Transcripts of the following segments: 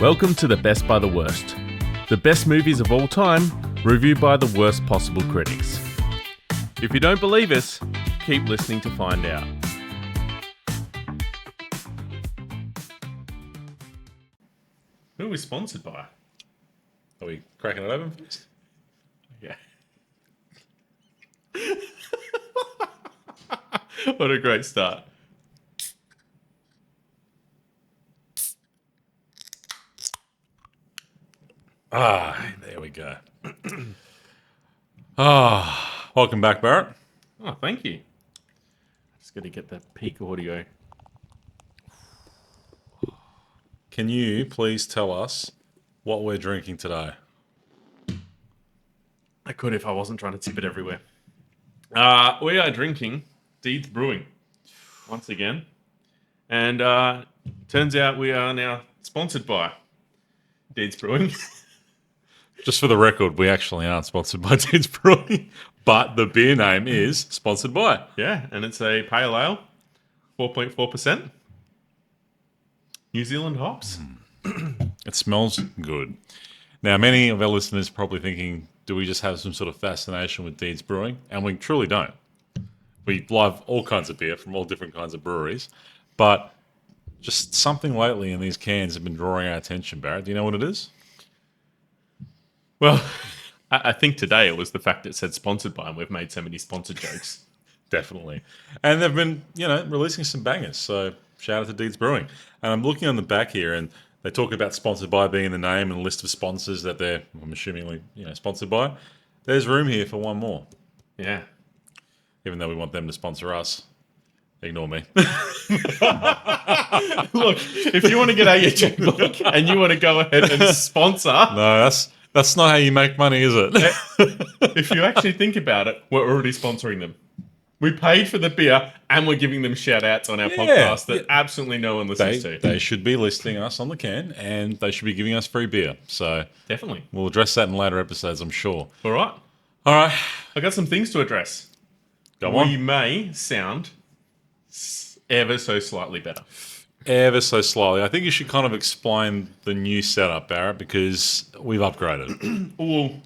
Welcome to the Best by the Worst. The best movies of all time, reviewed by the worst possible critics. If you don't believe us, keep listening to find out. Who are we sponsored by? Are we cracking it open first? Yeah. What a great start. There we go. Welcome back, Barrett. Oh, thank you. Just got to get that peak audio. Can you please tell us what we're drinking today? I could if I wasn't trying to tip it everywhere. We are drinking Deeds Brewing once again. And turns out we are now sponsored by Deeds Brewing. Just for the record, we actually aren't sponsored by Deeds Brewing, but the beer name is sponsored by. Yeah, and it's a pale ale, 4.4%. New Zealand hops. It smells good. Now, many of our listeners are probably thinking, do we just have some sort of fascination with Deeds Brewing? And we truly don't. We love all kinds of beer from all different kinds of breweries, but just something lately in these cans have been drawing our attention, Barrett. Do you know what it is? Well, I think today it was the fact it said sponsored by, and we've made so many sponsored jokes. Definitely. And they've been, releasing some bangers. So shout out to Deeds Brewing. And I'm looking on the back here, and they talk about sponsored by being in the name and a list of sponsors that they're, I'm assuming, sponsored by. There's room here for one more. Yeah. Even though we want them to sponsor us. Ignore me. Look, if you want to get out your checkbook and you want to go ahead and sponsor... No, that's not how you make money, is it? If you actually think about it, we're already sponsoring them. We paid for the beer and we're giving them shout-outs on our podcast that absolutely no one listens to. They should be listing us on the can, and they should be giving us free beer. So definitely. We'll address that in later episodes, I'm sure. All right. I got some things to address. Go on. We may sound ever so slightly better. Ever so slightly. I think you should kind of explain the new setup, Barrett, because we've upgraded. Well,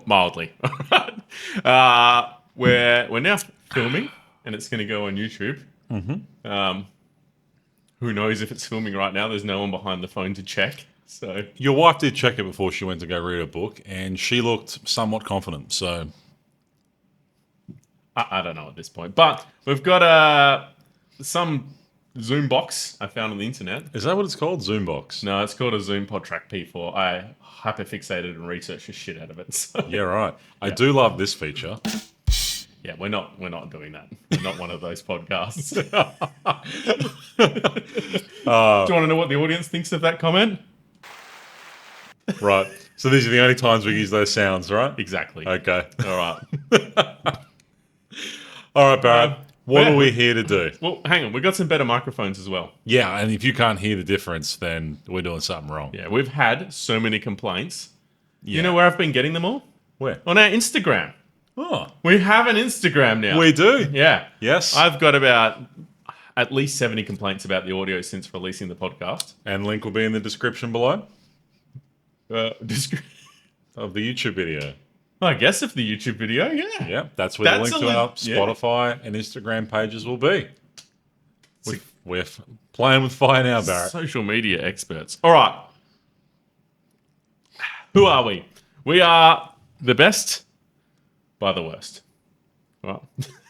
mildly. We're now filming, and it's going to go on YouTube. Mm-hmm. Who knows if it's filming right now? There's no one behind the phone to check. So your wife did check it before she went to go read a book, and she looked somewhat confident. So I don't know at this point, but we've got some Zoom box I found on the internet. Is that what it's called? Zoom box? No, it's called a Zoom PodTrack P4. I hyperfixated and researched the shit out of it. So. Yeah, right. I do love this feature. Yeah, we're not doing that. We're not one of those podcasts. Do you want to know what the audience thinks of that comment? Right. So these are the only times we use those sounds, right? Exactly. Okay. All right. All right, Barrett. What are we here to do? Well, hang on. We've got some better microphones as well. Yeah, and if you can't hear the difference, then we're doing something wrong. Yeah, we've had so many complaints. Yeah. You know where I've been getting them all? Where? On our Instagram. Oh. We have an Instagram now. We do? Yeah. Yes. I've got about at least 70 complaints about the audio since releasing the podcast. And link will be in the description below? Of the YouTube video. I guess of the YouTube video, yeah. Yeah, that's where the link to our Spotify and Instagram pages will be. We're playing with fire now, Barrett. Social media experts. All right. Who are we? We are the best by the worst. Well,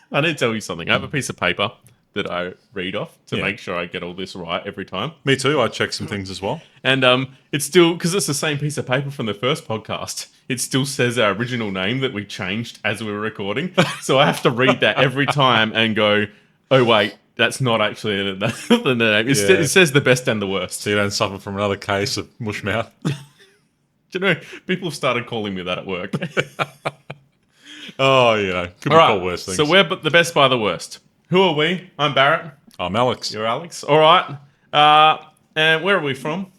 I need to tell you something. I have a piece of paper that I read off to make sure I get all this right every time. Me too. I check some things as well. And it's still, because it's the same piece of paper from the first podcast, it still says our original name that we changed as we were recording. So I have to read that every time and go, oh, wait, that's not actually the name. It says the best and the worst. So you don't suffer from another case of mush mouth. Do you know, people have started calling me that at work. Oh, could be called worse things. So we're the best by the worst. Who are we? I'm Barrett. I'm Alex. You're Alex. All right. And where are we from?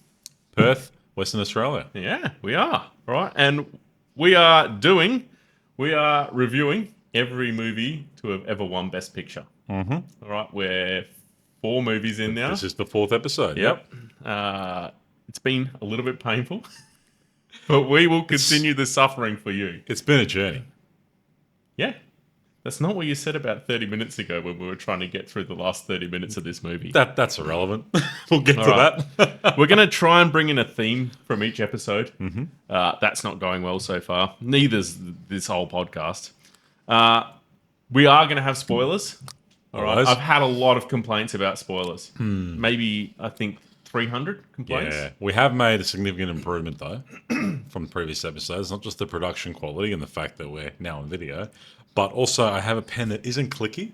Perth, Western Australia. Yeah, we are. All right. And we are reviewing every movie to have ever won Best Picture. Mm-hmm. All right. We're 4 movies in now. This is the 4th episode. Yep. It's been a little bit painful, but we will continue the suffering for you. It's been a journey. Yeah. That's not what you said about 30 minutes ago when we were trying to get through the last 30 minutes of this movie. That's irrelevant. We'll get All to right. that. We're going to try and bring in a theme from each episode. Mm-hmm. That's not going well so far. Neither's this whole podcast. We are going to have spoilers. All right. I've had a lot of complaints about spoilers. Maybe, I think, 300 complaints. Yeah, we have made a significant improvement though from previous episodes. Not just the production quality and the fact that we're now on video, but also I have a pen that isn't clicky.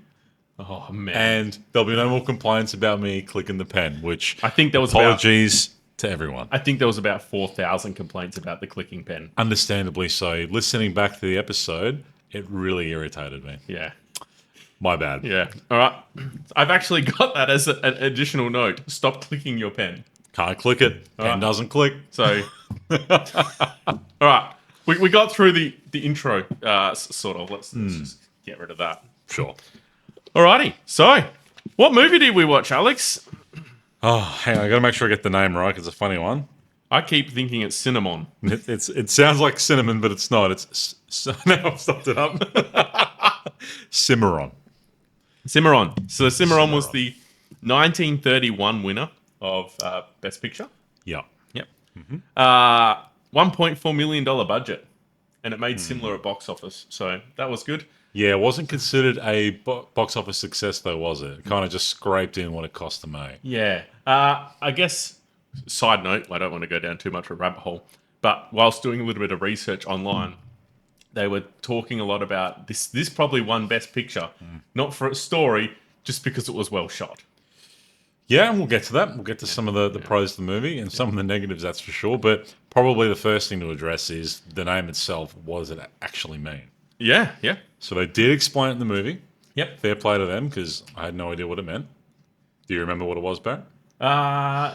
Oh man! And there'll be no more complaints about me clicking the pen. Which I think there was apologies to everyone. I think there was about 4,000 complaints about the clicking pen. Understandably so. Listening back to the episode, it really irritated me. Yeah. My bad. Yeah. All right. I've actually got that as an additional note. Stop clicking your pen. Can't click it. Pen doesn't click. So, all right. We got through the intro, sort of. Let's just get rid of that. Sure. Alrighty. So, what movie did we watch, Alex? Oh, hang on. I got to make sure I get the name right because it's a funny one. I keep thinking it's Cinnamon. It sounds like cinnamon, but it's not. Now I've stopped it up. Cimarron. Cimarron. So Cimarron was the 1931 winner of Best Picture. Yeah. Yep. $1.4 million budget, and it made similar at box office. So that was good. Yeah, it wasn't considered a box office success, though, was it? It kind of just scraped in what it cost to make. Yeah. I guess, side note, I don't want to go down too much of a rabbit hole, but whilst doing a little bit of research online, they were talking a lot about this. This probably won Best Picture, not for its story, just because it was well shot. Yeah, and we'll get to that. We'll get to some of the pros of the movie and some of the negatives, that's for sure. But probably the first thing to address is the name itself. What does it actually mean? Yeah, yeah. So they did explain it in the movie. Yep. Fair play to them, because I had no idea what it meant. Do you remember what it was, Barrett? No.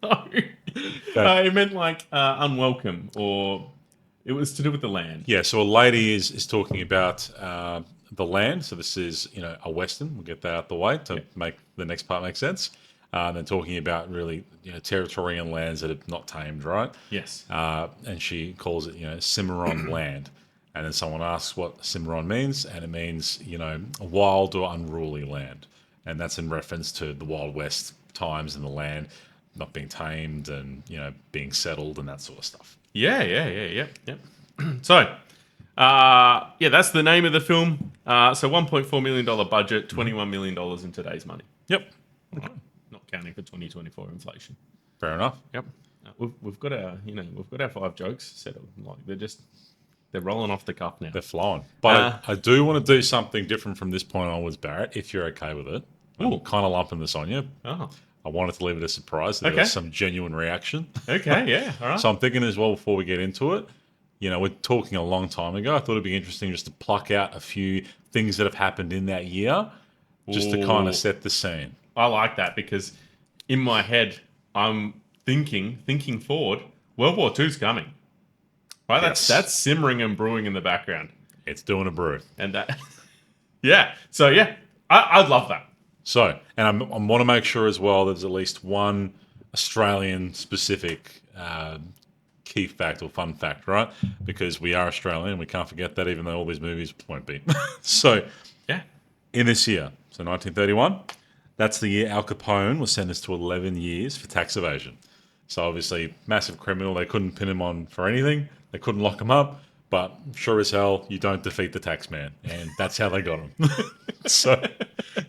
It meant like unwelcome, or it was to do with the land. Yeah, so a lady is talking about the land. So this is, a Western. We'll get that out the way to make the next part make sense. And talking about really, territory and lands that are not tamed, right? Yes. And she calls it, Cimarron land. And then someone asks what Cimarron means, and it means, a wild or unruly land. And that's in reference to the Wild West times and the land not being tamed and, being settled and that sort of stuff. Yeah. So, that's the name of the film. So $1.4 million budget, $21 million in today's money. Yep. Right. Not counting for 2024 inflation. Fair enough. Yep. We've got our, we've got our 5 jokes settled. Like they're rolling off the cuff now. They're flowing. But I do want to do something different from this point onwards, Barrett, if you're okay with it. I'm kind of lumping this on you. Oh. I wanted to leave it a surprise. There was some genuine reaction. Okay, yeah, all right. So I'm thinking as well, before we get into it, we're talking a long time ago. I thought it'd be interesting just to pluck out a few things that have happened in that year, just to kind of set the scene. I like that, because in my head, I'm thinking forward, World War II's coming. Right? That's simmering and brewing in the background. It's doing a brew. And that, yeah. So, yeah, I'd love that. So, and I want to make sure as well there's at least one Australian-specific key fact or fun fact, right? Because we are Australian, and we can't forget that, even though all these movies won't be. So, yeah, in this year, so 1931, that's the year Al Capone was sentenced to 11 years for tax evasion. So obviously, massive criminal. They couldn't pin him on for anything. They couldn't lock him up. But sure as hell, you don't defeat the tax man. And that's how they got him. So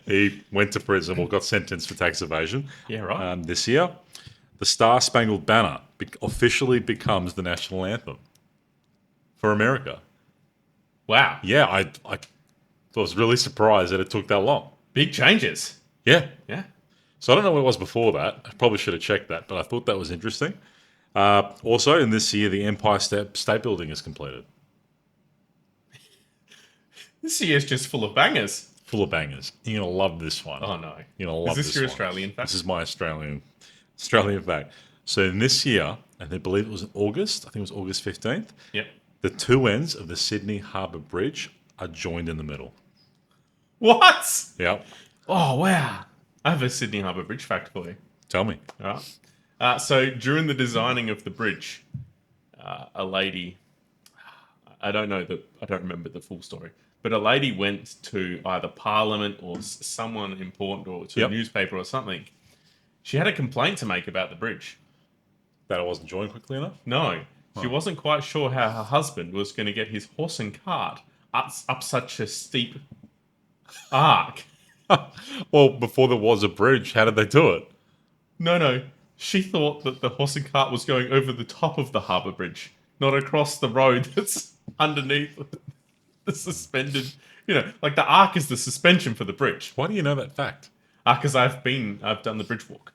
he went to prison or got sentenced for tax evasion. Yeah, right. This year, the Star Spangled Banner officially becomes the national anthem for America. Wow. Yeah, I was really surprised that it took that long. Big changes. Yeah. Yeah. So I don't know what it was before that. I probably should have checked that, but I thought that was interesting. Also, in this year, the Empire State Building is completed. This year's just full of bangers. Full of bangers. You're going to love this one. Oh, no. You're going to love this one. Is this your Australian fact? This is my Australian fact. So in this year, and I believe it was in August, I think it was August 15th, Yep. the two ends of the Sydney Harbour Bridge are joined in the middle. What? Yep. Oh, wow. I have a Sydney Harbour Bridge fact for you. Tell me. All right. So during the designing of the bridge, a lady, I don't remember the full story, but a lady went to either Parliament or someone important or to a newspaper or something. She had a complaint to make about the bridge. That I wasn't joined quickly enough? No, she wasn't quite sure how her husband was going to get his horse and cart up such a steep arc. Well, before there was a bridge, how did they do it? No. She thought that the horse and cart was going over the top of the harbour bridge, not across the road that's underneath the suspended. Like the arc is the suspension for the bridge. Why do you know that fact? Because I've done the bridge walk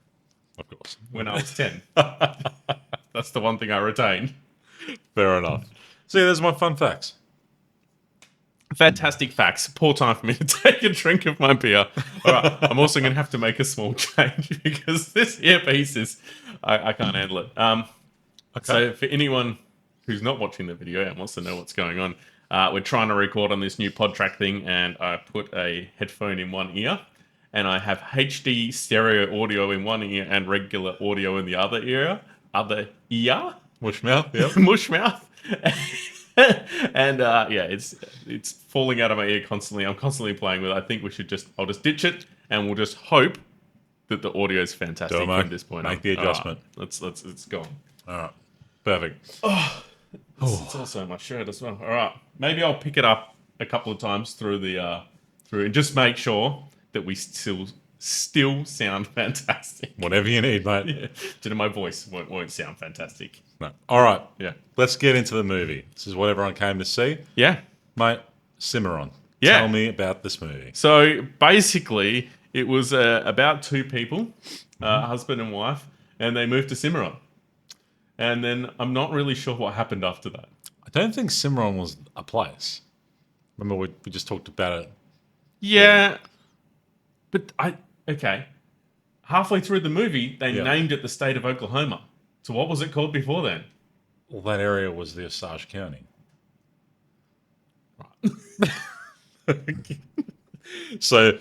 Of course. when I was 10. That's the one thing I retained. Fair enough. See, there's my fun facts. Fantastic facts. Poor time for me to take a drink of my beer. All right, I'm also going to have to make a small change because this earpiece is... I can't handle it. Okay. So for anyone who's not watching the video and wants to know what's going on, we're trying to record on this new PodTrack thing, and I put a headphone in one ear, and I have HD stereo audio in one ear and regular audio in the other ear. Mushmouth, yep. Mushmouth. And it's falling out of my ear constantly. I'm constantly playing with it. I think I'll just ditch it, and we'll just hope that the audio is fantastic from this point on. Make the adjustment. Right, it's gone. All right. Perfect. It's also on my shirt as well. All right. Maybe I'll pick it up a couple of times through and just make sure that we still sound fantastic. Whatever you need, mate. Yeah. My voice won't sound fantastic. No. All right. Yeah. Let's get into the movie. This is what everyone came to see. Yeah. Mate, Cimarron. Yeah. Tell me about this movie. So basically, it was about two people, husband and wife, and they moved to Cimarron. And then I'm not really sure what happened after that. I don't think Cimarron was a place. Remember, we just talked about it. Yeah. But okay. Halfway through the movie, they named it the state of Oklahoma. So what was it called before then? Well, that area was the Osage County. So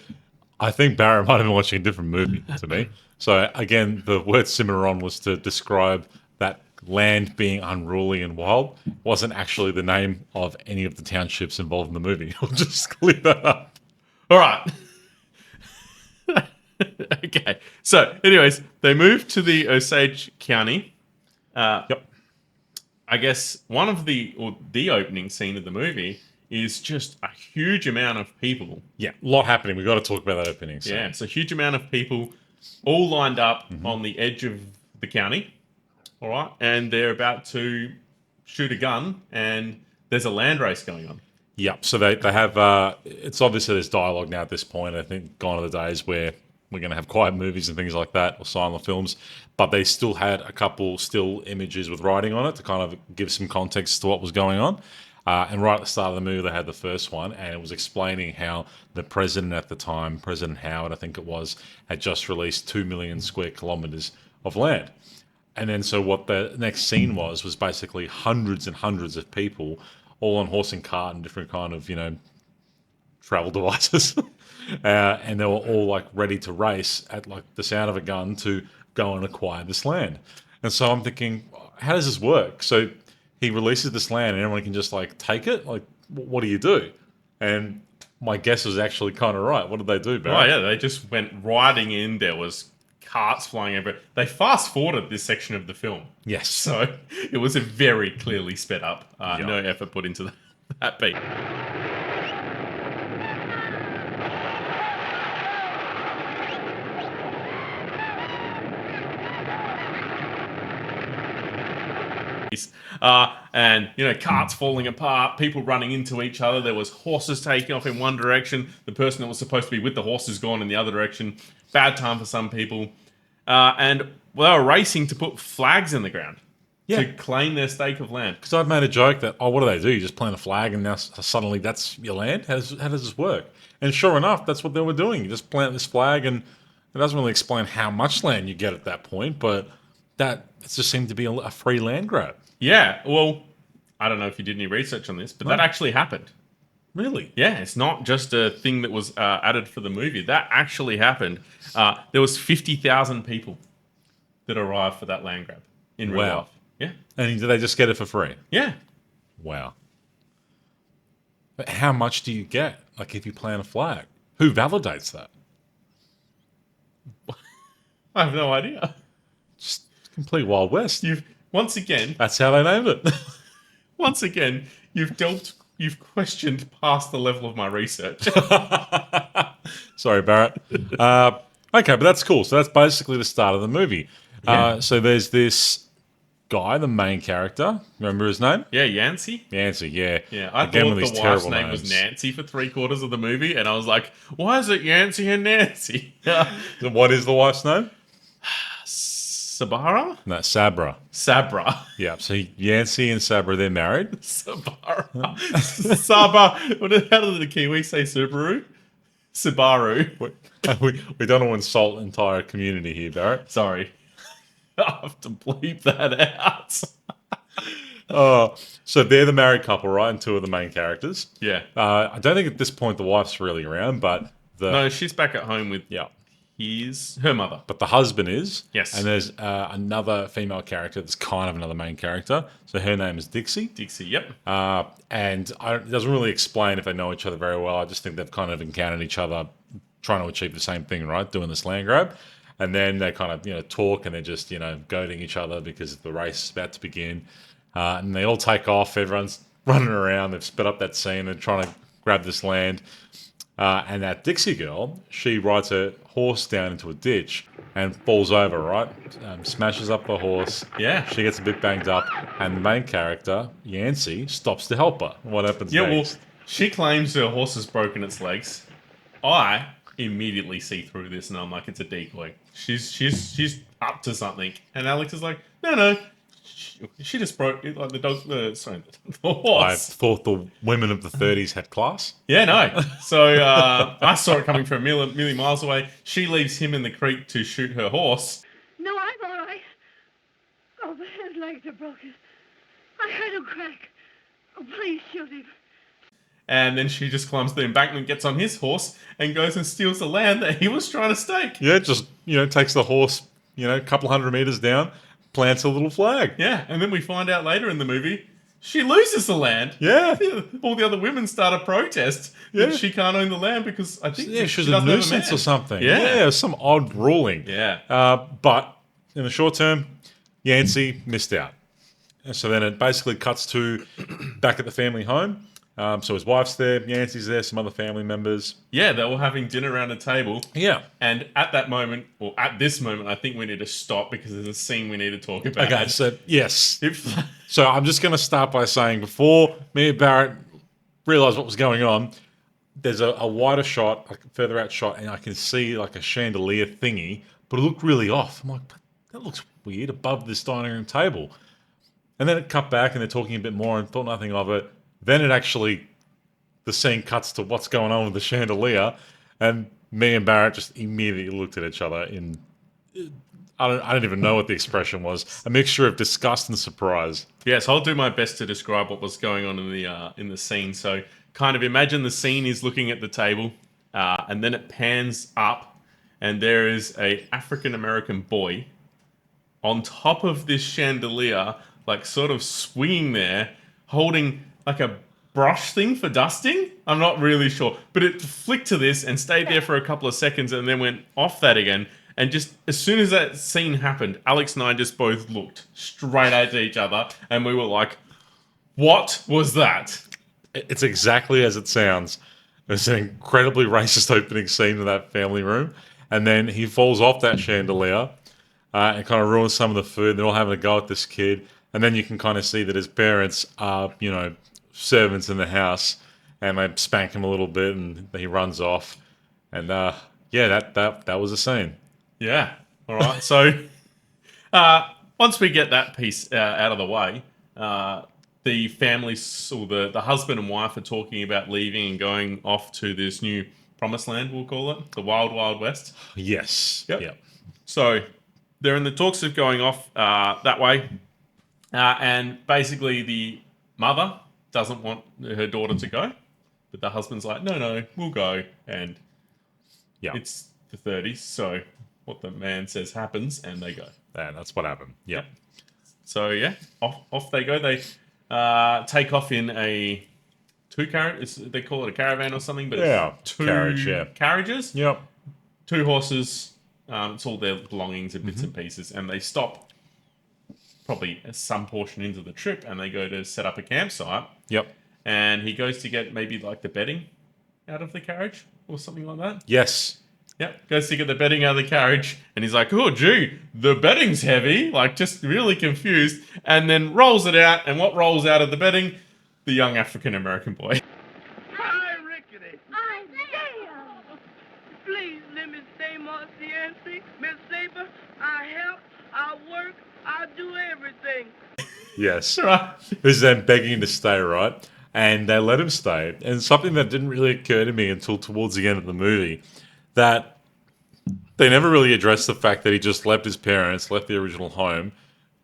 I think Barrett might have been watching a different movie to me. So again, the word Cimarron was to describe that land being unruly and wild. It wasn't actually the name of any of the townships involved in the movie. We'll just clear that up. All right. Okay. So, anyways, they moved to the Osage County. Yep. I guess one of the opening scene of the movie is just a huge amount of people. Yeah, a lot happening. We've got to talk about that opening scene. Yeah, it's a huge amount of people all lined up on the edge of the county. All right. And they're about to shoot a gun, and there's a land race going on. Yep. So they have, it's obviously there's dialogue now at this point. I think gone are the days where we're going to have quiet movies and things like that, or silent films. But they still had a couple still images with writing on it to kind of give some context to what was going on. And right at the start of the movie, they had the first one, and it was explaining how the president at the time, President Howard, I think it was, had just released 2 million square kilometers of land. And then so what the next scene was basically hundreds and hundreds of people all on horse and cart and different kind of, travel devices. And they were all like ready to race at like the sound of a gun to go and acquire this land. And so I'm thinking, how does this work? So he releases this land and everyone can just like take it? Like, what do you do? And my guess was actually kind of right. What did they do, Barry? Oh, yeah, they just went riding in. There was carts flying everywhere. They fast-forwarded this section of the film. Yes. So it was a very clearly sped up. No effort put into that beat. And carts falling apart, people running into each other. There was horses taking off in one direction. The person that was supposed to be with the horses gone in the other direction. Bad time for some people. And they were racing to put flags in the ground to claim their stake of land. Because I've made a joke that, what do they do? You just plant a flag and now suddenly that's your land? How does this work? And sure enough, that's what they were doing. You just plant this flag, and it doesn't really explain how much land you get at that point, but that it just seemed to be a free land grab. Yeah, well, I don't know if you did any research on this, but that actually happened. Really? Yeah, it's not just a thing that was added for the movie. That actually happened. There was 50,000 people that arrive for that land grab in real Wow. life. Yeah. And do they just get it for free? Yeah. Wow. But how much do you get? Like if you plant a flag, who validates that? I have no idea. Just complete Wild West. You've once again, That's how they named it. you've questioned past the level of my research. Sorry, Barrett. Okay, but that's cool. So that's basically the start of the movie. Yeah. So there's this guy, the main character. Remember his name? Yeah, Yancey. Yancy, yeah. Yeah, I Again, thought with the these wife's terrible name was names. Nancy for 3/4 of the movie, and I was like, why is it Yancey and Nancy? So what is the wife's name? Sabara? No, Sabra. Sabra. Yeah, so Yancy and Sabra, they're married. Sabara. Saba. How did the Kiwi say Subaru? Subaru. We don't want to insult the entire community here, Barrett. Sorry. I have to bleep that out. So they're the married couple, right? And two of the main characters. Yeah. I don't think at this point the wife's really around, but No, she's back at home with yeah, her mother. but the husband is. Yes. And there's another female character that's kind of another main character. So her name is Dixie. Dixie, yep. And it doesn't really explain if they know each other very well. I just think they've kind of encountered each other trying to achieve the same thing, right? Doing this land grab. And then they kind of, talk and they're just, goading each other because the race is about to begin. And they all take off. Everyone's running around. They've sped up that scene. They're trying to grab this land. And that Dixie girl, she rides her horse down into a ditch and falls over, right? Smashes up the horse. Yeah. She gets a bit banged up. And the main character, Yancy, stops to help her. What happens Yeah, next? well, she claims her horse has broken its legs. I immediately see through this and I'm like, it's a decoy. She's up to something. And Alex is like, no. She just broke it, like the horse. I thought the women of the 30s had class. Yeah, no. So I saw it coming from a million miles away. She leaves him in the creek to shoot her horse. No, I'm all right. Oh, but his legs are broken. I heard him crack. Oh, please shoot him. And then she just climbs the embankment, gets on his horse, and goes and steals the land that he was trying to stake. Yeah, just, takes the horse, a couple 100 meters down, plants a little flag. Yeah, and then we find out later in the movie, she loses the land. Yeah. All the other women start a protest Yeah. that she can't own the land because I think Yeah, she she was a doesn't have nuisance man. or something. Yeah. Some odd ruling. Yeah. But in the short term, Yancy missed out. And so then it basically cuts to back at the family home. So his wife's there, Yancy's there, some other family members. Yeah, they were having dinner around a table. Yeah. And at that moment, or at this moment, I think we need to stop because there's a scene we need to talk about. Okay, so yes. If, So I'm just going to start by saying before me and Barrett realised what was going on, there's a wider shot, a further out shot, and I can see like a chandelier thingy, but it looked really off. I'm like, that looks weird above this dining room table. And then it cut back and they're talking a bit more and thought nothing of it. Then the scene cuts to what's going on with the chandelier, and me and Barrett just immediately looked at each other in, I don't even know what the expression was, a mixture of disgust and surprise. yes, I'll do my best to describe what was going on in the scene. So, kind of imagine the scene is looking at the table, and then it pans up, and there is a African American boy on top of this chandelier, like sort of swinging there, holding like a brush thing for dusting. I'm not really sure, but it flicked to this and stayed there for a couple of seconds, and then went off that again. And just as soon as that scene happened, Alex and I just both looked straight at each other, and we were like, "What was that?" It's exactly as it sounds. It's an incredibly racist opening scene in that family room. And then he falls off that chandelier and kind of ruins some of the food. They're all having a go at this kid. And then you can kind of see that his parents are, servants in the house. And they spank him a little bit and he runs off. And that was a scene. Yeah. All right. So once we get that piece out of the way, the family, or the husband and wife, are talking about leaving and going off to this new promised land, we'll call it, the Wild Wild West. Yes. Yep. So they're in the talks of going off that way. And basically the mother doesn't want her daughter to go. But the husband's like, no, we'll go. And Yeah. it's the 30s, so what the man says happens, and they go. And that's what happened. Yep. So yeah, off they go. They take off in a two-carriage. They call it a caravan or something, but Yeah, it's two carriage, yeah. carriages, Yep. two horses. It's all their belongings and bits and pieces, and they stop probably some portion into the trip, and they go to set up a campsite. Yep. And he goes to get maybe like the bedding out of the carriage or something like that. Yes. Yep, goes to get the bedding out of the carriage, and he's like, "Oh, gee, the bedding's heavy," like just really confused, and then rolls it out, and what rolls out of the bedding? The young African-American boy. Hi, Rickety. Isaiah! Please let me stay, Marciancy. Miss Saber, I help, I work, I do everything. Yes. Right. This is them begging him to stay, right? And they let him stay. And something that didn't really occur to me until towards the end of the movie, that they never really addressed the fact that he just left his parents, left the original home,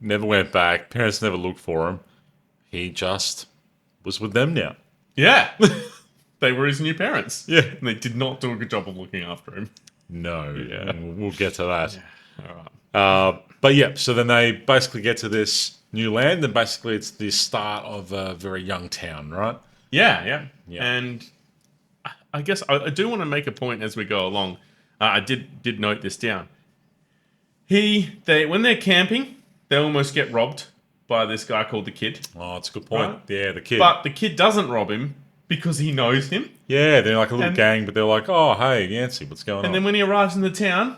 never went back, parents never looked for him. He just was with them now. Yeah. They were his new parents. Yeah. And they did not do a good job of looking after him. No. Yeah. We'll get to that. All right. But yeah, so then they basically get to this new land, and basically it's the start of a very young town, right? Yeah. Yeah. And I guess I do want to make a point as we go along. I did note this down. When they're camping, they almost get robbed by this guy called the Kid. Oh, that's a good point. Right. Yeah, the kid. But the Kid doesn't rob him because he knows him. Yeah, they're like a little And- gang, but they're like, oh, hey, Yancey, what's going on? And then when he arrives in the town,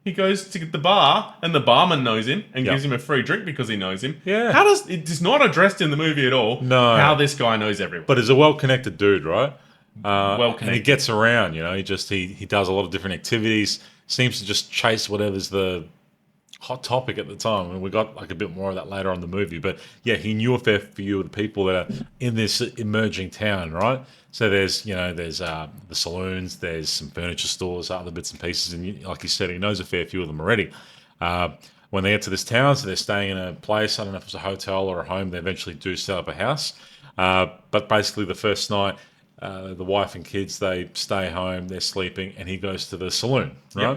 he goes to the bar, and the barman knows him and Yep. gives him a free drink because he knows him. Yeah. It is not addressed in the movie at all. No. How this guy knows everyone. But he's a well-connected dude, right? And he Well-connected. gets around, you know. He does a lot of different activities. Seems to just chase whatever's the hot topic at the time. And we got like a bit more of that later on in the movie. But yeah, he knew a fair few of the people that are in this emerging town, right? So there's the saloons, there's some furniture stores, other bits and pieces, and like you said, he knows a fair few of them already. When they get to this town, so they're staying in a place. I don't know if it's a hotel or a home. They eventually do set up a house. But basically, the first night, the wife and kids, they stay home, they're sleeping, and he goes to the saloon, right? Yep.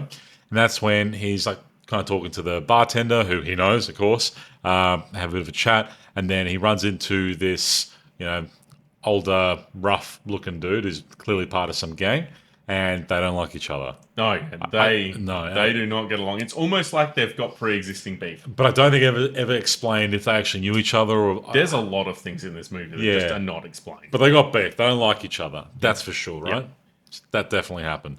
And that's when he's like kind of talking to the bartender, who he knows, of course, have a bit of a chat, and then he runs into this, older, rough-looking dude who's clearly part of some gang, and they don't like each other. No, they No. do not get along. It's almost like they've got pre-existing beef. But I don't think ever explained if they actually knew each other or. There's a lot of things in this movie that Yeah. just are not explained. But they got beef. They don't like each other. That's for sure, right? That definitely happened.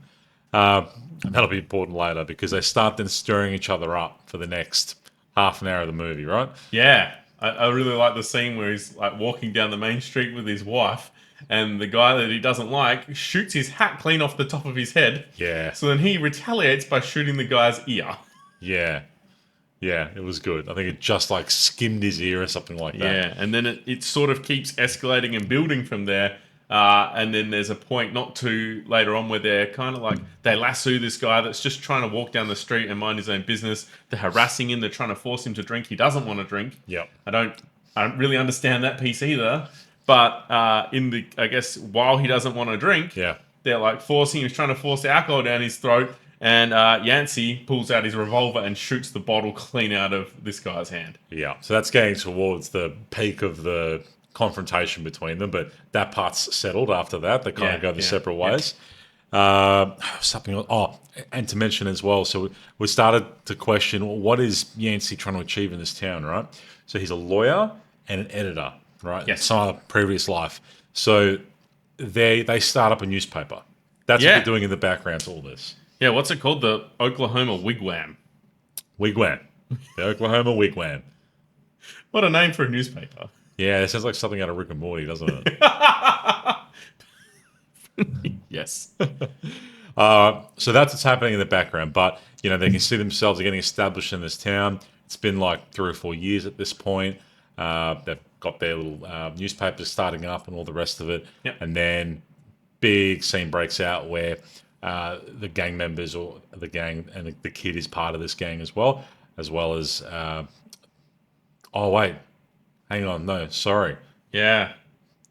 And that'll be important later because they start then stirring each other up for the next half an hour of the movie, right? Yeah, I really like the scene where he's like walking down the main street with his wife, and the guy that he doesn't like shoots his hat clean off the top of his head. Yeah. So then he retaliates by shooting the guy's ear. Yeah. Yeah, it was good. I think it just like skimmed his ear or something like that. Yeah, and then it sort of keeps escalating and building from there. And then there's a point not too later on where they're kind of like, they lasso this guy that's just trying to walk down the street and mind his own business. They're harassing him. They're trying to force him to drink. He doesn't want to drink. Yep. I don't really understand that piece either. But I guess while he doesn't want to drink, Yeah. they're like he's trying to force the alcohol down his throat. And Yancey pulls out his revolver and shoots the bottle clean out of this guy's hand. Yeah. So that's getting towards the peak of the confrontation between them, but that part's settled after that. They kind of go their separate ways. Something else. Oh, and to mention as well, so we started to question, well, what is Yancey trying to achieve in this town, right? So he's a lawyer and an editor, right? Yes. Some other previous life. So they start up a newspaper. That's what Yeah. they're doing in the background to all this. Yeah, what's it called? The Oklahoma Wigwam. Wigwam. The Oklahoma Wigwam. What a name for a newspaper. Yeah, it sounds like something out of Rick and Morty, doesn't it? Yes. So that's what's happening in the background. But, they can see themselves getting established in this town. It's been like 3 or 4 years at this point. They've got their little newspapers starting up and all the rest of it. Yep. And then big scene breaks out where the gang members or the gang and the kid is part of this gang as well as oh, wait. Hang on. No, sorry. Yeah.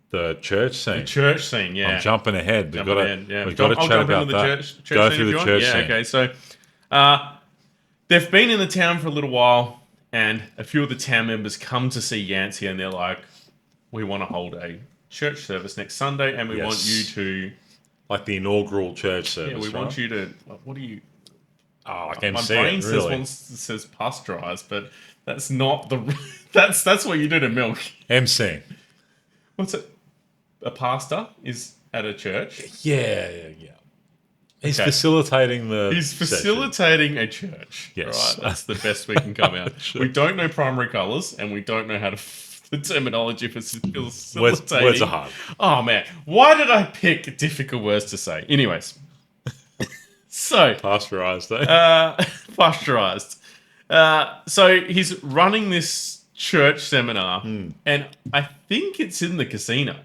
The church scene. The church scene, yeah. I'm jumping ahead. We've got to I'll chat jump about into that. the church Go scene through if the you church want. scene. Yeah, okay. So they've been in the town for a little while, and a few of the town members come to see Yancey, and they're like, "We want to hold a church service next Sunday, and we want you to, like the inaugural church service. yeah, we want you to, what do you?" Oh, like My MC brain it, says really. says pasteurized, but that's not the. That's what you do to milk. MC. What's it? A pastor is at a church. Yeah. He's Okay. facilitating the. He's session. facilitating a church. Yes. Right, that's the best we can come out. Sure. We don't know primary colours, and we don't know how to the terminology for facilitating. Words are hard. Oh man, why did I pick difficult words to say? Anyways, so Pasteurized, eh? pasteurized. So he's running this church seminar, and I think it's in the casino.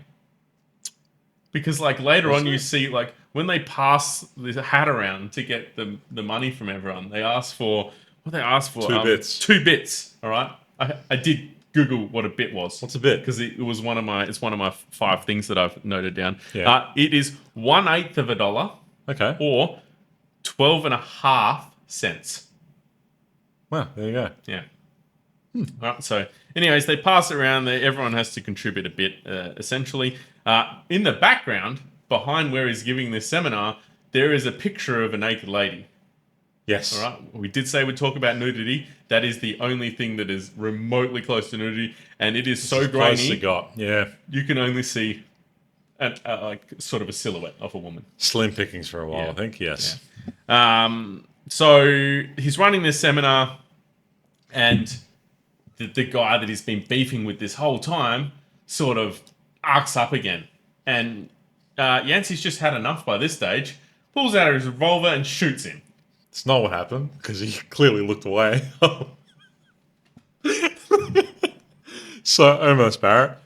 Because like later on, you see like when they pass the hat around to get the money from everyone, they ask for what they asked for. 2 bits. 2 bits. All right. I did Google what a bit was. What's a bit? Because it was one of my 5 things that I've noted down. Yeah. It is 1/8 of a dollar Okay. or 12.5 cents. Well, there you go. Yeah. All right, so, anyways, they pass it around. Everyone has to contribute a bit, essentially. In the background, behind where he's giving this seminar, there is a picture of a naked lady. Yes. All right. We did say we'd talk about nudity. That is the only thing that is remotely close to nudity, and it is so Close grainy it got. Yeah. you can only see like sort of a silhouette of a woman. Slim pickings for a while, Yeah. I think. Yes. So he's running this seminar, and the guy that he's been beefing with this whole time sort of arcs up again. And Yancey's just had enough by this stage, pulls out his revolver and shoots him. It's not what happened because he clearly looked away. So, almost Barrett.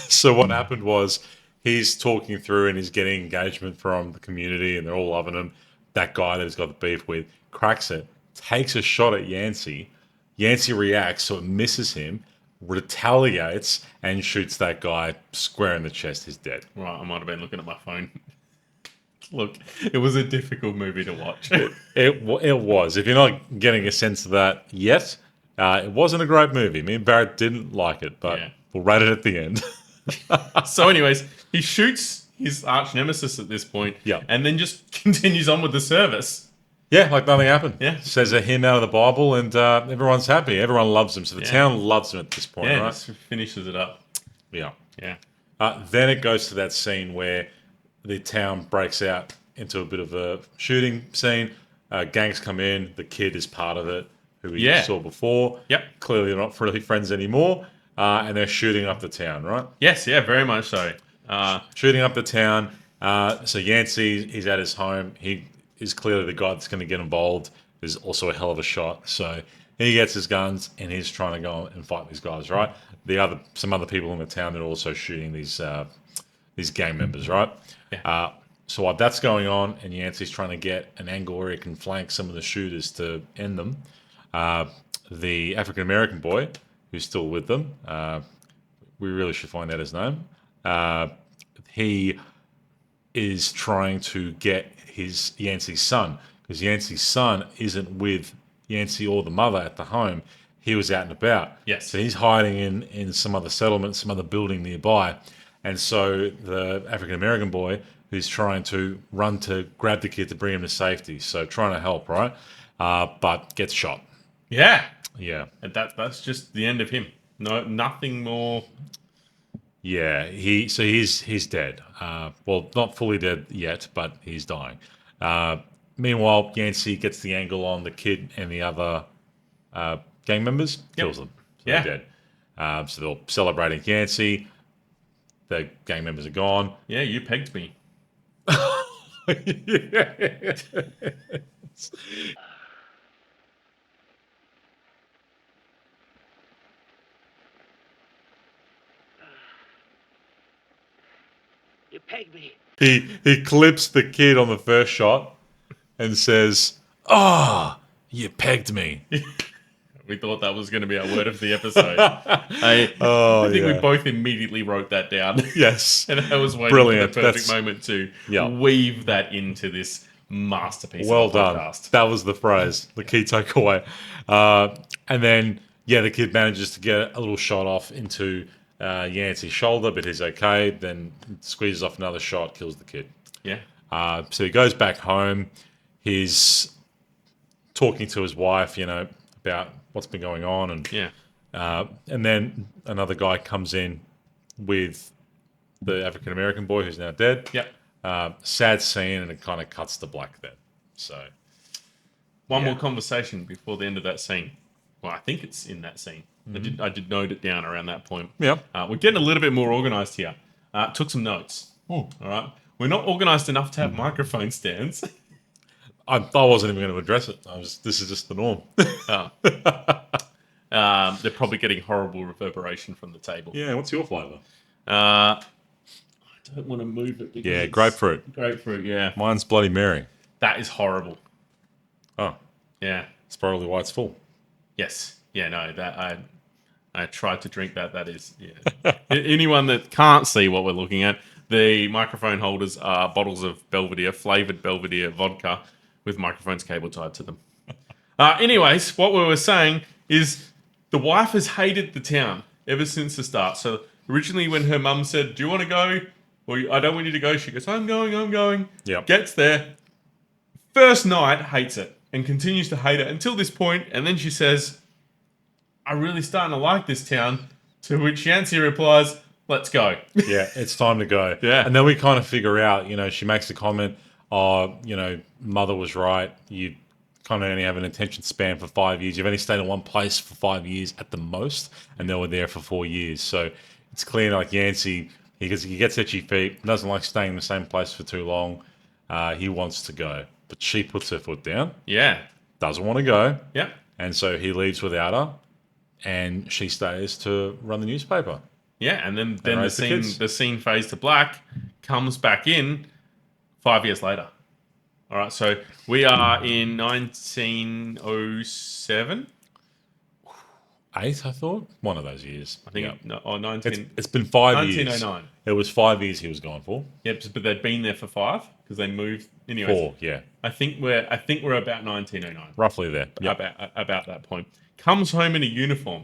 So, what happened was he's talking through and he's getting engagement from the community and they're all loving him. That guy that he's got the beef with cracks it, takes a shot at Yancey. Yancey reacts, so it misses him, retaliates, and shoots that guy square in the chest. He's dead. Right, I might have been looking at my phone. Look, it was a difficult movie to watch. It was. If you're not getting a sense of that yet, it wasn't a great movie. Me and Barrett didn't like it, but Yeah. we'll rate it at the end. So, anyways, he shoots his arch nemesis at this point, Yeah. and then just continues on with the service. Yeah, like nothing happened. Yeah. Says a hymn out of the Bible, and everyone's happy. Everyone loves him. So the Yeah. town loves him at this point, Yeah, right? just finishes it up. Yeah. Yeah. Then it goes to that scene where the town breaks out into a bit of a shooting scene. Gangs come in. The kid is part of it, who we Yeah. saw before. Yep. Clearly they're not really friends anymore. And they're shooting up the town, right? Yes, yeah, very much so. Shooting up the town. So Yancey, he's at his home. He is clearly the guy that's going to get involved. There's also a hell of a shot. So he gets his guns and he's trying to go and fight these guys, right? Some other people in the town that are also shooting these gang members, right? Yeah. So while that's going on, and Yancey's trying to get an angle where he can flank some of the shooters to end them, the African American boy who's still with them, we really should find out his name. He is trying to get Yancey's son, because Yancey's son isn't with Yancey or the mother at the home. He was out and about. Yes. So he's hiding in some other settlement, some other building nearby. And so the African American boy who's trying to run to grab the kid to bring him to safety. So trying to help, right? But gets shot. Yeah. Yeah. And that's just the end of him. No, nothing more. Yeah, he's dead. Well, not fully dead yet, but he's dying. Meanwhile, Yancey gets the angle on the kid and the other gang members, kills them. So Yeah. they're dead. So they're celebrating Yancey. The gang members are gone. Yeah, you pegged me. You pegged me. He clips the kid on the first shot and says, "Ah, you pegged me." We thought that was going to be our word of the episode. I think we yeah. both immediately wrote that down. Yes. And I was waiting Brilliant. for the perfect That's- moment to Yeah. weave that into this masterpiece Well of a done. podcast. That was the phrase, the key takeaway. And then, the kid manages to get a little shot off into Yancey's shoulder, but he's okay. Then squeezes off another shot, kills the kid. Yeah. So he goes back home. He's talking to his wife, about what's been going on. And then another guy comes in with the African-American boy who's now dead. Yep. Sad scene, and it kind of cuts to black then. So One more conversation before the end of that scene. Well, I think it's in that scene. I did note it down around that point. Yep. We're getting a little bit more organised here. Took some notes. All right. We're not organised enough to have microphone stands. I wasn't even going to address it. This is just the norm. They're probably getting horrible reverberation from the table. Yeah, what's your flavour? I don't want to move it. Because Yeah, it's grapefruit. Grapefruit, yeah. Mine's Bloody Mary. That is horrible. Oh, Yeah. it's probably why it's full. Yes. Yeah, no, that I tried to drink that. That is, yeah. Anyone that can't see what we're looking at, the microphone holders are bottles of Belvedere, flavoured Belvedere vodka with microphones cable tied to them. Anyways, what we were saying is the wife has hated the town ever since the start. So originally when her mum said, do you want to go? Or I don't want you to go. She goes, I'm going. Yep. Gets there. First night, hates it and continues to hate it until this point. And then she says, I'm really starting to like this town. To which Yancey replies, let's go. Yeah, it's time to go. Yeah. And then we kind of figure out, she makes the comment, mother was right. You kind of only have an attention span for 5 years. You've only stayed in one place for 5 years at the most, and they were there for 4 years. So it's clear, like Yancey, he gets itchy feet, doesn't like staying in the same place for too long. He wants to go. But she puts her foot down, Yeah. doesn't want to go, Yeah. and so he leaves without her, and she stays to run the newspaper. Yeah. And then raise the scene fades to black, comes back in 5 years later. All right. So we are in 1907. 8, I thought. One of those years. I think, Yeah. 19... It's been 5 years. 1909. It was 5 years he was gone for. Yep, but they'd been there for 5 because they moved. Anyways, 4, yeah. I think we're about 1909. Roughly there. Yep. About that point. Comes home in a uniform.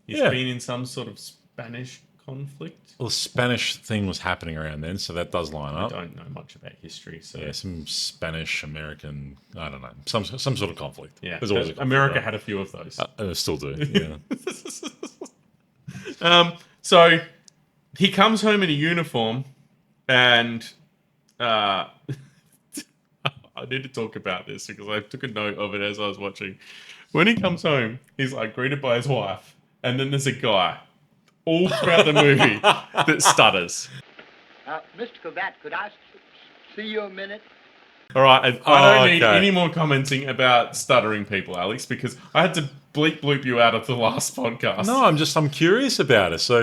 He's Yeah. been in some sort of Spanish conflict. Well, the Spanish thing was happening around then, so that does line I up. don't know much about history, so Yeah, some Spanish, American, I don't know, some sort of conflict. yeah. There's always a conflict, America right? had a few of those. Still do, yeah. So he comes home in a uniform, and I need to talk about this because I took a note of it as I was watching. When he comes home, he's like greeted by his wife, and then there's a guy all throughout the movie that stutters. Mr. Cravat, could I see you a minute? All right, I don't need okay. any more commenting about stuttering people, Alex, because I had to bloop you out of the last podcast. No, I'm curious about it. So,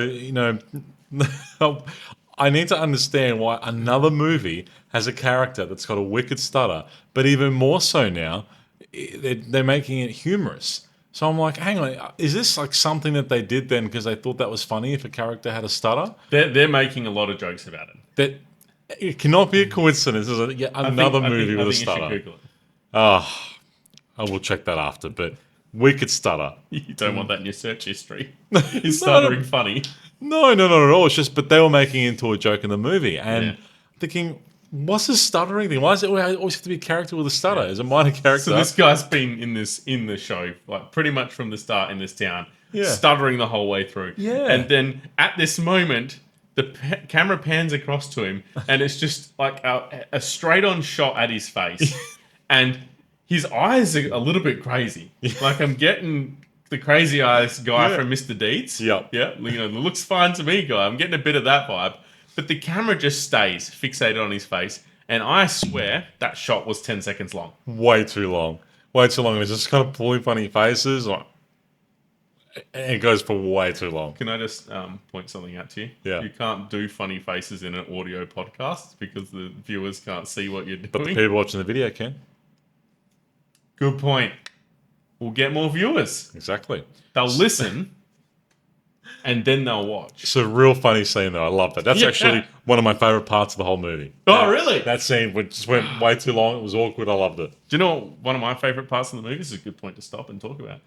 I need to understand why another movie has a character that's got a wicked stutter, but even more so now, they're making it humorous. So I'm like, hang on, is this like something that they did then because they thought that was funny if a character had a stutter? They're making a lot of jokes about it. That it cannot be a coincidence. There's another movie with a I stutter. think you should Google it. Oh, I will check that after, but wicked stutter. You don't want that in your search history. Is stuttering funny? No, not at all. It's just, but they were making it into a joke in the movie, and Yeah. thinking, what's this stuttering thing? Why does it always have to be a character with a stutter? Is it a minor character? So this guy's been in the show, like pretty much from the start in this town, Yeah. stuttering the whole way through. Yeah. And then at this moment, the camera pans across to him, and it's just like a straight-on shot at his face, and his eyes are a little bit crazy. Like I'm getting the crazy eyes guy Yeah. from Mr. Deeds. Yep. Yeah. Looks fine to me, guy. I'm getting a bit of that vibe. But the camera just stays fixated on his face. And I swear that shot was 10 seconds long. Way too long. Way too long. It's just kind of pulling funny faces. And it goes for way too long. Can I just point something out to you? Yeah. You can't do funny faces in an audio podcast because the viewers can't see what you're But the doing. people watching the video can. Good point. We'll get more viewers. Exactly. They'll listen, and then they'll watch. It's a real funny scene, though. I love that. That's Yeah. actually one of my favorite parts of the whole movie. Oh, really? That scene just went way too long. It was awkward. I loved it. Do you know what one of my favorite parts of the movie? This is a good point to stop and talk about.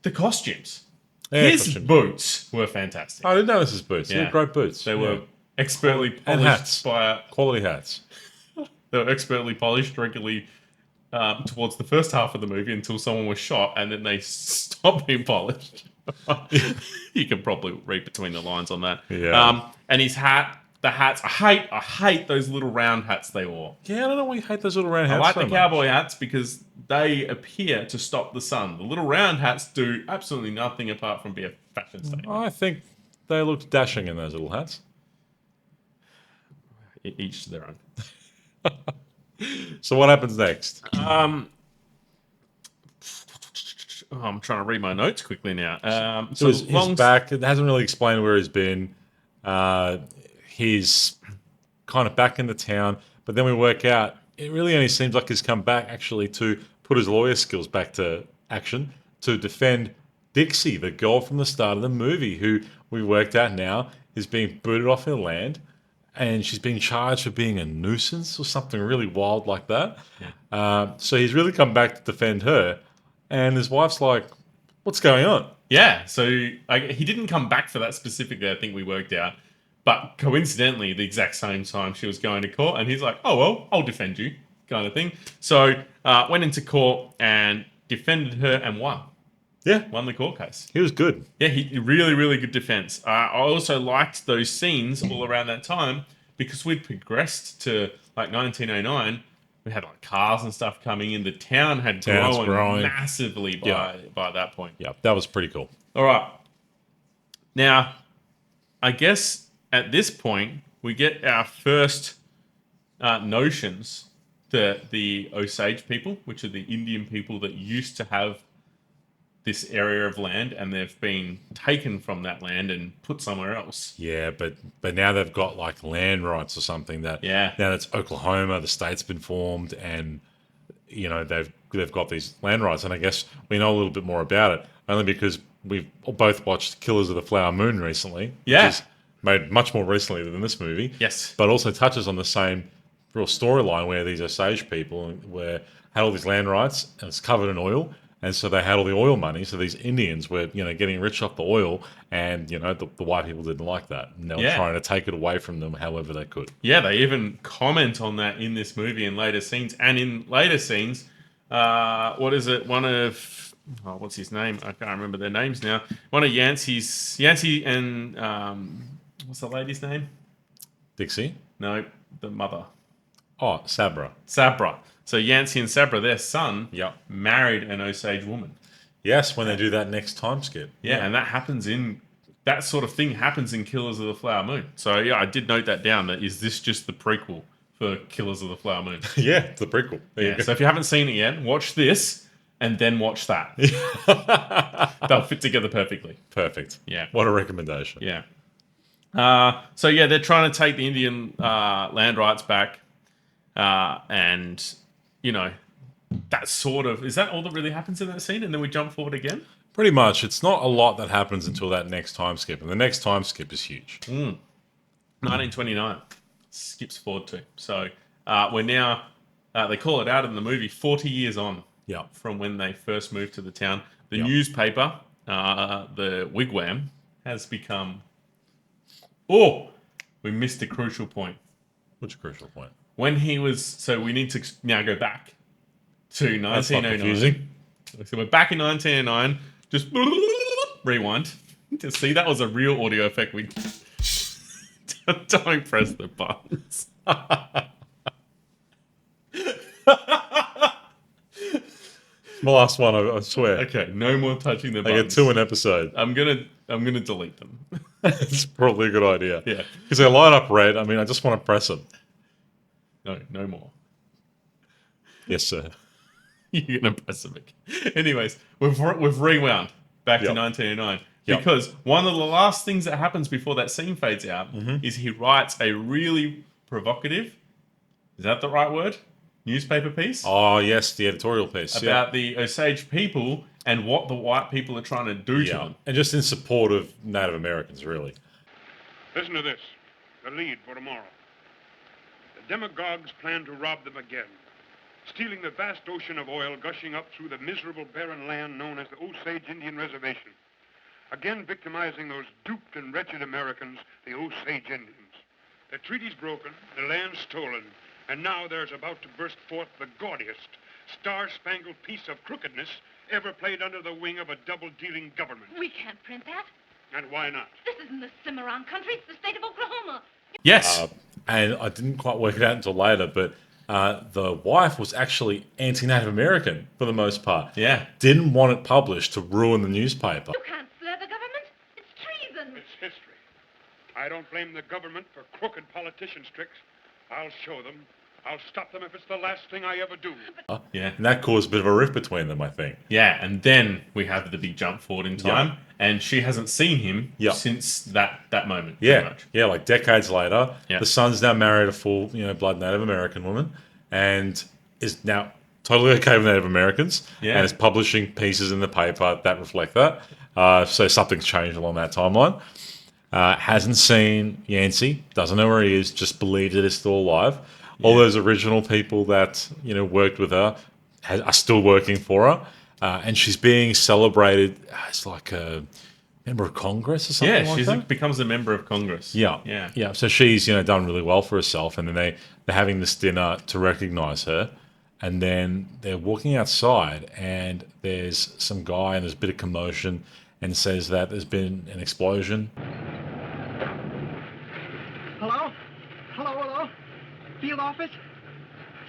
The costumes. Yeah, His costumes. boots were fantastic. I didn't notice his boots. He Yeah. had great boots. They were Yeah. expertly And polished hats. by Quality hats. they were expertly polished regularly towards the first half of the movie until someone was shot, and then they stopped being polished. You can probably read between the lines on that. Yeah. And his hat, the hats. I hate those little round hats they wore. Yeah, I don't know why you hate those little round hats. I like so the much. cowboy hats because they appear to stop the sun. The little round hats do absolutely nothing apart from be a fashion statement. I think they looked dashing in those little hats. Each to their own. So what happens next? I'm trying to read my notes quickly now. So he's back. It hasn't really explained where he's been. He's kind of back in the town, but then we work out it really only seems like he's come back actually to put his lawyer skills back to action to defend Dixie, the girl from the start of the movie, who we worked out now is being booted off her land, and she's being charged for being a nuisance or something really wild like that. Yeah. So he's really come back to defend her, and his wife's like, "What's going on?" Yeah, so he didn't come back for that specifically, I think we worked out. But coincidentally, the exact same time she was going to court, and he's like, "Oh, well, I'll defend you," kind of thing. So went into court and defended her and won. Yeah, Won the court case. he was good. Yeah, he really, really good defense. I also liked those scenes all around that time because we'd progressed to like 1909. We had like cars and stuff coming in. The town had grown massively by that point. Yeah, that was pretty cool. All right. Now, I guess at this point, we get our first notions that the Osage people, which are the Indian people that used to have this area of land, and they've been taken from that land and put somewhere else. Yeah, but now they've got like land rights or something that Yeah. now it's Oklahoma, the state's been formed, and you know they've got these land rights, and I guess we know a little bit more about it only because we've both watched Killers of the Flower Moon recently. Yeah. Which is made much more recently than this movie. Yes. But also touches on the same real storyline where these Osage people had all these land rights and it's covered in oil. And so they had all the oil money. So these Indians were, getting rich off the oil, and the white people didn't like that. And they were trying to take it away from them however they could. Yeah, they even comment on that in this movie in later scenes. And in later scenes, what is it? One of what's his name? I can't remember their names now. One of Yancey and what's the lady's name? Dixie? No, the mother. Oh, Sabra. Sabra. So Yancey and Sabra, their son, Yep. married an Osage woman. Yes, when they do that next time skip. Yeah, and that sort of thing happens in Killers of the Flower Moon. So yeah, I did note that down. That is this just the prequel for Killers of the Flower Moon? Yeah, it's the prequel. There you Yeah. go. So if you haven't seen it yet, watch this and then watch that. They'll fit together perfectly. Perfect. Yeah. What a recommendation. Yeah. So yeah, they're trying to take the Indian land rights back, and that sort of is that all that really happens in that scene, and then we jump forward again. Pretty much. It's not a lot that happens until that next time skip, and the next time skip is huge. 1929 skips forward to. So we're now they call it out in the movie 40 years on Yeah. from when they first moved to the town. The Yep. newspaper, the Wigwam, has become. Oh, we missed a crucial point. Which is a crucial point. When he was, so we need to now go back to That's not 1909. confusing. So we're back in 1909. Just rewind to see that was a real audio effect. We don't press the buttons. My last one, I swear. Okay, no more touching the I buttons. get two an episode. I'm gonna delete them. It's probably a good idea. Yeah. Because they light up red. I mean, I just want to press them. No more. Yes, sir. You're gonna press them again. Anyways, we've rewound back to Yep. 1909 Yep. because one of the last things that happens before that scene fades out Mm-hmm. is he writes a really provocative, is that the right word? Newspaper piece Oh, yes, the editorial piece. about the Osage people and what the white people are trying to do to them. And just in support of Native Americans, really. Listen to this, the lead for tomorrow. The demagogues plan to rob them again, stealing the vast ocean of oil gushing up through the miserable barren land known as the Osage Indian Reservation. Again victimizing those duped and wretched Americans, the Osage Indians. The treaty's broken, the land stolen, and now there's about to burst forth the gaudiest, star-spangled piece of crookedness ever played under the wing of a double-dealing government. We can't print that. And why not? This isn't the Cimarron country. It's the state of Oklahoma. Yes. And I didn't quite work it out until later, but the wife was actually anti-Native American for the most part. Yeah. Didn't want it published to ruin the newspaper. You can't slur the government. It's treason. It's history. I don't blame the government for crooked politicians' tricks. I'll show them. I'll stop them if it's the last thing I ever do. Yeah. And that caused a bit of a rift between them, I think. Yeah, and then we have the big jump forward in time, and she hasn't seen him since that moment. pretty much. Yeah, like decades later, Yeah. the son's now married a full, blood Native American woman, and is now totally okay with Native Americans, and is publishing pieces in the paper that reflect that. So something's changed along that timeline. Hasn't seen Yancey, doesn't know where he is, just believes that he's still alive. All those original people that worked with her are still working for her, and she's being celebrated as like a member of Congress or something. Yeah, like she that. becomes a member of Congress. Yeah. So she's done really well for herself, and then they're having this dinner to recognise her, and then they're walking outside, and there's some guy, and there's a bit of commotion, and says that there's been an explosion. Hello? Hello? Field office?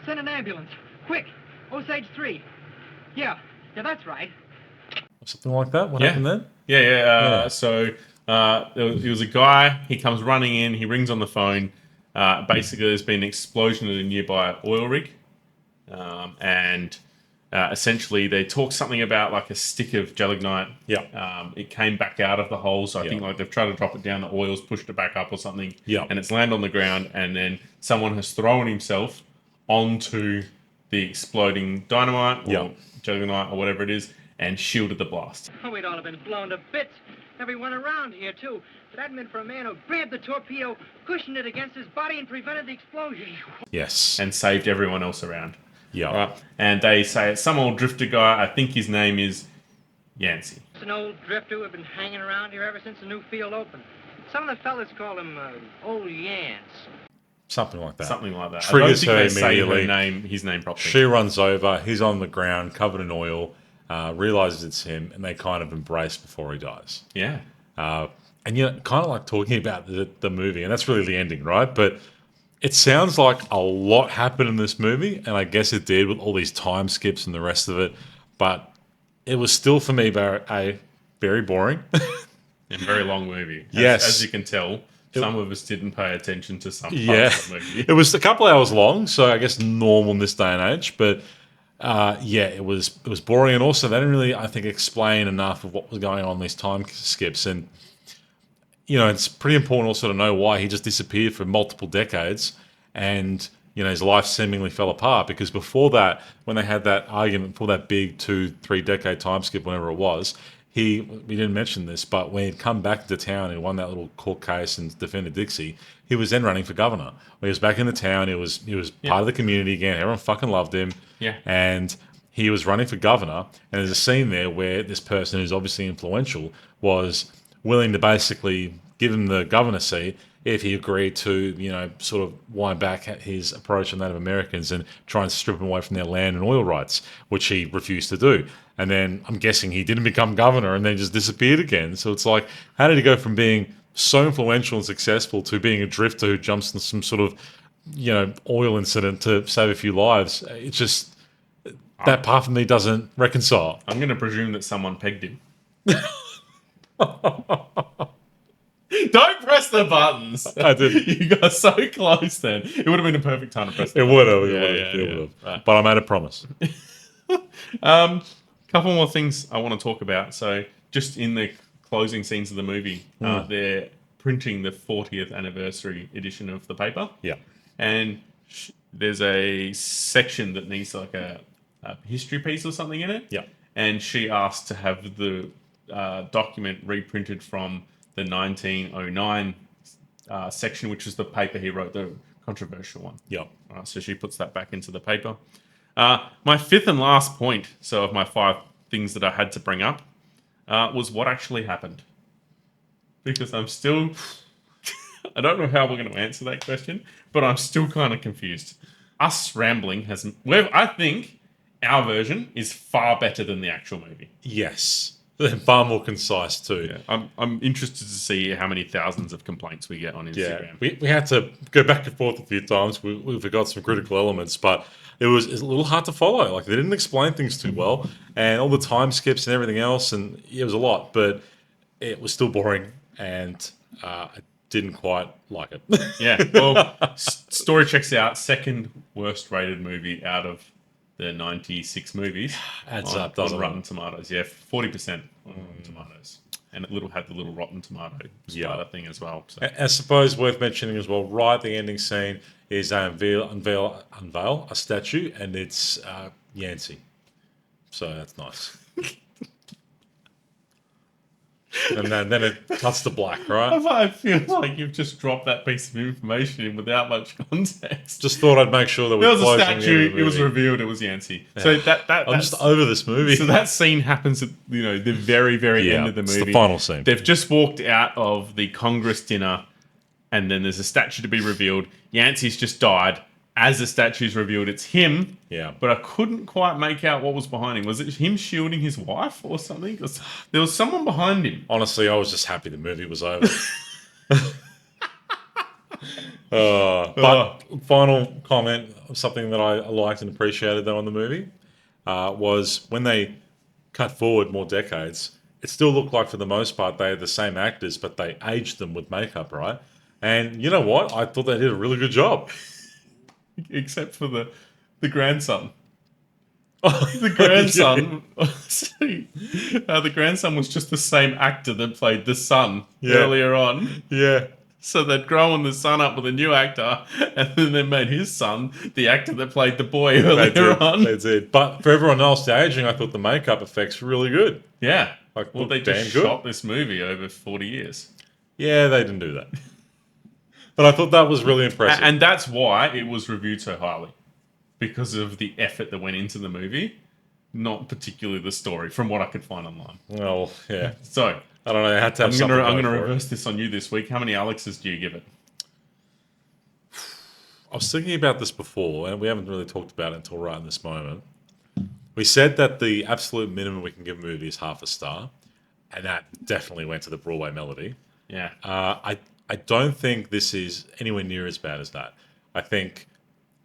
Send an ambulance. Quick. Osage 3. Yeah, that's right. Something like that. What happened then? So it was a guy. He comes running in. He rings on the phone. Basically, there's been an explosion at a nearby oil rig, and essentially they talk something about like a stick of gelignite. It came back out of the hole, so I think like they've tried to drop it down. The oil's pushed it back up or something. And it's landed on the ground, and then someone has thrown himself onto the exploding dynamite or gelignite or whatever it is, and shielded the blast. Oh, we'd all have been blown to bits. Everyone around here, too. If it hadn't been for a man who grabbed the torpedo, cushioned it against his body, and prevented the explosion. Yes. And saved everyone else around. Yeah. Right. And they say it's some old drifter guy. I think his name is Yancey. It's an old drifter who's been hanging around here ever since the new field opened. Some of the fellas call him Old Yance. Something like that. Something like that. Triggers I her don't think they say immediately. his name properly. She runs over. He's on the ground, covered in oil. Realizes it's him, and they kind of embrace before he dies. Yeah. And kind of like talking about the movie, and that's really the ending, right? But it sounds like a lot happened in this movie, and I guess it did with all these time skips and the rest of it. But it was still, for me, very boring. And very long movie. As you can tell, some of us didn't pay attention to some parts of the movie. It was a couple hours long, so I guess normal in this day and age. But it was boring, and also they didn't really, I think, explain enough of what was going on in these time skips. And it's pretty important also to know why he just disappeared for multiple decades, and his life seemingly fell apart. Because before that, when they had that argument for that big 2-3 decade time skip, whenever it was, we didn't mention this, but when he'd come back to town and won that little court case and defended Dixie, he was then running for governor. When he was back in the town, he was part of the community again. Everyone fucking loved him. Yeah. And he was running for governor. And there's a scene there where this person who's obviously influential was willing to basically give him the governor seat if he agreed to, sort of wind back his approach on Native Americans and try and strip them away from their land and oil rights, which he refused to do. And then I'm guessing he didn't become governor and then just disappeared again. So it's like, how did he go from being so influential and successful to being a drifter who jumps in some sort of, oil incident to save a few lives? It's just, that part of me doesn't reconcile. I'm going to presume that someone pegged him. Don't press the buttons. I did. You got so close then. It would have been a perfect time to press the It would have. Right. But I made a promise. Couple more things I want to talk about. So just in the closing scenes of the movie, they're printing the 40th anniversary edition of the paper. Yeah. And there's a section that needs like a history piece or something in it. Yeah. and she asked to have the document reprinted from the 1909 section, which is the paper he wrote, the controversial one. Yep. So she puts that back into the paper. My fifth and last point, so of my 5 things that I had to bring up, was what actually happened. Because I'm still... I don't know how we're going to answer that question, but I'm still kind of confused. Us rambling has... I think our version is far better than the actual movie. Yes. They're far more concise too. Yeah, I'm interested to see how many thousands of complaints we get on Instagram. Yeah, we had to go back and forth a few times. We forgot some critical elements, but it's a little hard to follow. Like, they didn't explain things too well, and all the time skips and everything else, and it was a lot, but it was still boring, and I didn't quite like it. Yeah, well, story checks out. Second worst rated movie out of the 96 movies. Adds on, up, doesn't on Rotten it? Tomatoes. Yeah, 40% on Rotten Tomatoes. And it had the little Rotten Tomato spider thing as well. So. I suppose worth mentioning as well, right at the ending scene is they unveil a statue, and it's Yancey. So that's nice. And then it cuts to black, right? I feel like you've just dropped that piece of information in without much context. Just thought I'd make sure that There was a closing the end of statue. the It was movie. revealed. It was Yancey. So I'm just over this movie. So that scene happens at the very end of the movie. It's the final scene. They've just walked out of the Congress dinner, and then there's a statue to be revealed. Yancey's just died. As the statue's revealed, it's him. Yeah. But I couldn't quite make out what was behind him. Was it him shielding his wife or something? There was someone behind him. Honestly, I was just happy the movie was over. But final comment, something that I liked and appreciated though on the movie, was when they cut forward more decades, it still looked like for the most part they had the same actors, but they aged them with makeup, right? And you know what? I thought they did a really good job. Except for the grandson. The grandson. The grandson was just the same actor that played the son earlier on. Yeah. So they'd grown the son up with a new actor, and then they made his son the actor that played the boy earlier on. They did. But for everyone else, the aging, I thought the makeup effects were really good. Yeah. Like, Well, they damn just good. shot this movie over 40 years. Yeah, they didn't do that. But I thought that was really impressive. And that's why it was reviewed so highly. Because of the effort that went into the movie, not particularly the story, from what I could find online. Well, yeah. So, I don't know. I had to have I'm going something to for it. reverse this on you this week. How many Alexes do you give it? I was thinking about this before, and we haven't really talked about it until right in this moment. We said that the absolute minimum we can give a movie is half a star, and that definitely went to the Broadway Melody. Yeah. I don't think this is anywhere near as bad as that. I think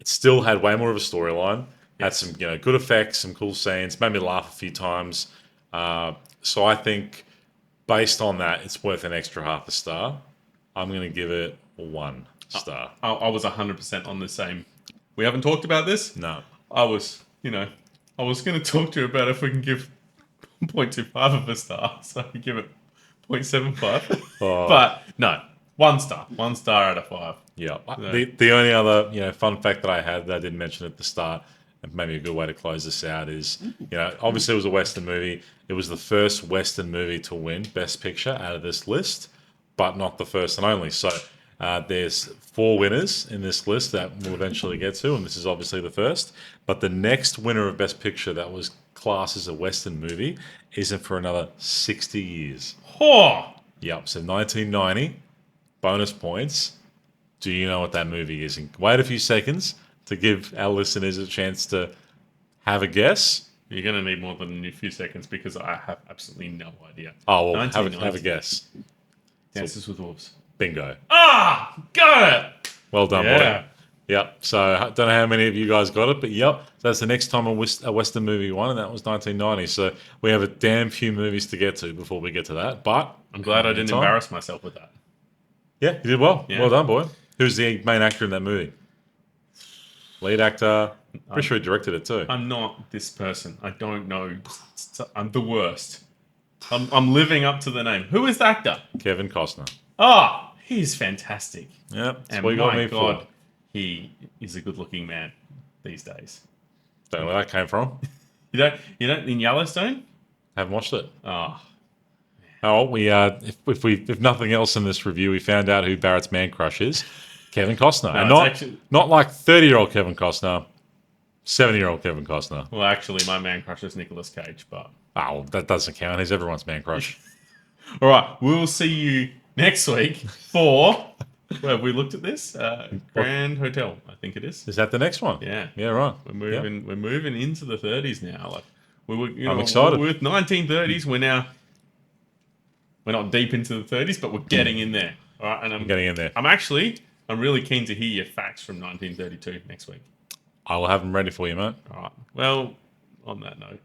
it still had way more of a storyline, had some good effects, some cool scenes, made me laugh a few times. So I think based on that, it's worth an extra half a star. I'm going to give it 1 star. I was 100% on the same. We haven't talked about this? No. I was going to talk to you about if we can give 0.25 of a star. So I give it 0.75. Oh. But no, 1 star. 1 star out of 5. Yeah. No. The only other fun fact that I had that I didn't mention at the start, and maybe a good way to close this out is, obviously it was a Western movie. It was the first Western movie to win Best Picture out of this list, but not the first and only. So there's 4 winners in this list that we'll eventually get to, and this is obviously the first. But the next winner of Best Picture that was classed as a Western movie isn't for another 60 years. Oh! Yep, so 1990, bonus points. Do you know what that movie is? And wait a few seconds to give our listeners a chance to have a guess. You're going to need more than a few seconds because I have absolutely no idea. Oh, well, have a 1990. guess. Dances with Wolves. Bingo. Ah! Got it! Well done, Yeah. boy. Yep, so I don't know how many of you guys got it, but yep, that's the next time a Western movie won, and that was 1990. So we have a damn few movies to get to before we get to that, but I'm glad I didn't Time. embarrass myself with that. Yeah, you did well. Yeah. Well done, boy. Who's the main actor in that movie? Lead actor. Pretty sure he directed it too. I'm not this person. I don't know. I'm the worst. I'm living up to the name. Who is the actor? Kevin Costner. Ah, he's fantastic. Yep, that's And what you got my me God, for. he is a good-looking man these days. Don't know where that came from. You don't in Yellowstone? Haven't watched it. Oh, Oh, we if nothing else in this review, we found out who Barrett's man crush is. Kevin Costner. No, And it's not, actually- not like 30-year-old Kevin Costner, 70-year-old Kevin Costner. well, actually, my man crush is Nicolas Cage, but... Oh, that doesn't count. He's everyone's man crush. All right, we'll see you next week for... Well, have we looked at this? Grand Hotel, I think it is. Is that the next one? Yeah. Yeah, right. We're moving into the 30s now. Like we were, I'm excited. With 1930s, we're not deep into the 30s, but we're getting in there. All right, and I'm Getting in there. I'm really keen to hear your facts from 1932 next week. I will have them ready for you, mate. All right. Well, on that note,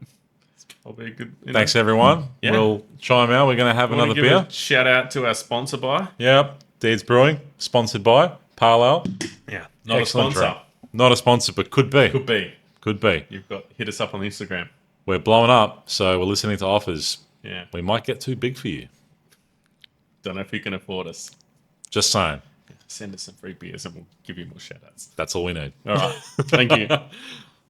it's probably a good. Thanks, everyone. Yeah. We'll chime out. We're going to have Wanna another give beer. a shout out to our sponsor by. Yep. Deeds Brewing, sponsored by Parallel. Yeah. Not Excellent a sponsor. drink. Not a sponsor, but could be. Could be. Could be. Hit us up on Instagram. We're blowing up, so we're listening to offers. Yeah. We might get too big for you. Don't know if you can afford us. Just saying. Send us some free beers and we'll give you more shout outs. That's all we need. All right. Thank you.